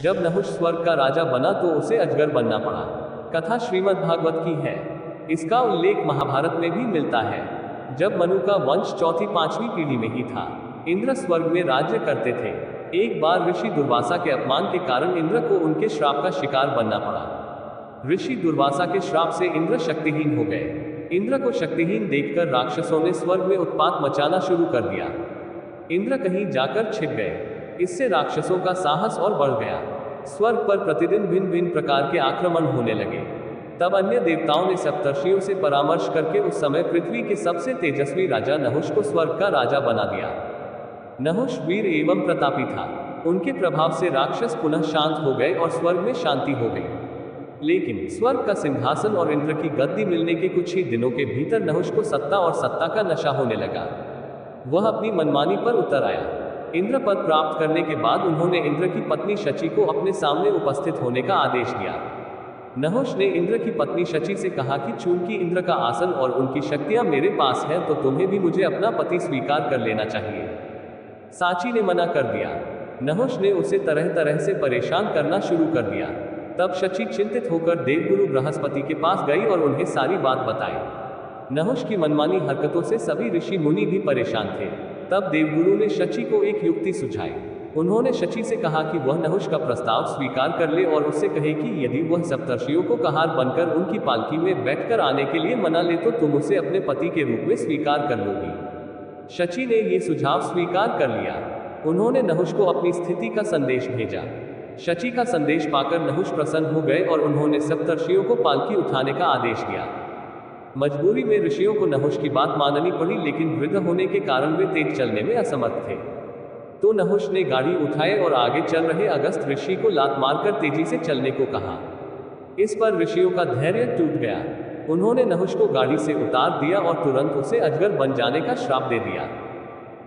जब नहुष स्वर्ग का राजा बना तो उसे अजगर बनना पड़ा। कथा श्रीमद् भागवत की है। इसका उल्लेख महाभारत में भी मिलता है। जब मनु का वंश चौथी पांचवी पीढ़ी में ही था, इंद्र स्वर्ग में राज्य करते थे। एक बार ऋषि दुर्वासा के अपमान के कारण इंद्र को उनके श्राप का शिकार बनना पड़ा। ऋषि दुर्वासा के श्राप से इंद्र शक्तिहीन हो गए। इंद्र को शक्तिहीन देखकर राक्षसों ने स्वर्ग में उत्पात मचाना शुरू कर दिया। इंद्र कहीं जाकर छिप गए। इससे राक्षसों का साहस और बढ़ गया। स्वर्ग पर प्रतिदिन भिन्न भिन्न प्रकार के आक्रमण होने लगे। तब अन्य देवताओं ने सप्तर्षियों से परामर्श करके उस समय पृथ्वी के सबसे तेजस्वी राजा नहुष को स्वर्ग का राजा बना दिया। नहुष वीर एवं प्रतापी था। उनके प्रभाव से राक्षस पुनः शांत हो गए और स्वर्ग में शांति हो गई। लेकिन स्वर्ग का सिंहासन और इंद्र की गद्दी मिलने के कुछ ही दिनों के भीतर नहुष को सत्ता और सत्ता का नशा होने लगा। वह अपनी मनमानी पर उतर आया। इंद्र पद प्राप्त करने के बाद उन्होंने इंद्र की पत्नी शची को अपने सामने उपस्थित होने का आदेश दिया। नहुष ने इंद्र की पत्नी शची से कहा कि चूंकि इंद्र का आसन और उनकी शक्तियां मेरे पास हैं, तो तुम्हें भी मुझे अपना पति स्वीकार कर लेना चाहिए। साची ने मना कर दिया। नहुष ने उसे तरह तरह से परेशान करना शुरू कर दिया। तब शची चिंतित होकर देवगुरु बृहस्पति के पास गई और उन्हें सारी बात बताई। नहुष की मनमानी हरकतों से सभी ऋषि मुनि भी परेशान थे। तब देवगुरु ने शची को एक युक्ति सुझाई। उन्होंने शची से कहा कि वह नहुष का प्रस्ताव स्वीकार कर ले और उससे कहे कि यदि वह सप्तर्षियों को कहार बनकर उनकी पालकी में बैठकर आने के लिए मना ले तो तुम उसे अपने पति के रूप में स्वीकार कर लोगी। शची ने ये सुझाव स्वीकार कर लिया। उन्होंने नहुष को अपनी स्थिति का संदेश भेजा। शची का संदेश पाकर नहुष प्रसन्न हो गए और उन्होंने सप्तर्षियों को पालकी उठाने का आदेश दिया। मजबूरी में ऋषियों को नहुष की बात माननी पड़ी, लेकिन वृद्ध होने के कारण वे तेज चलने में असमर्थ थे। तो नहुष ने गाड़ी उठाए और आगे चल रहे अगस्त ऋषि को लात मारकर तेजी से चलने को कहा। इस पर ऋषियों का धैर्य टूट गया। उन्होंने नहुष को गाड़ी से उतार दिया और तुरंत उसे अजगर बन जाने का श्राप दे दिया।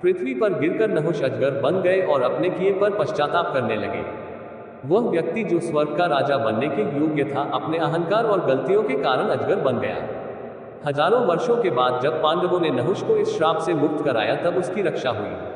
पृथ्वी पर गिरकर नहुष अजगर बन गए और अपने किए पर पश्चाताप करने लगे। वह व्यक्ति जो स्वर्ग का राजा बनने के योग्य था, अपने अहंकार और गलतियों के कारण अजगर बन गया। हजारों वर्षों के बाद जब पांडवों ने नहुष को इस श्राप से मुक्त कराया, तब उसकी रक्षा हुई।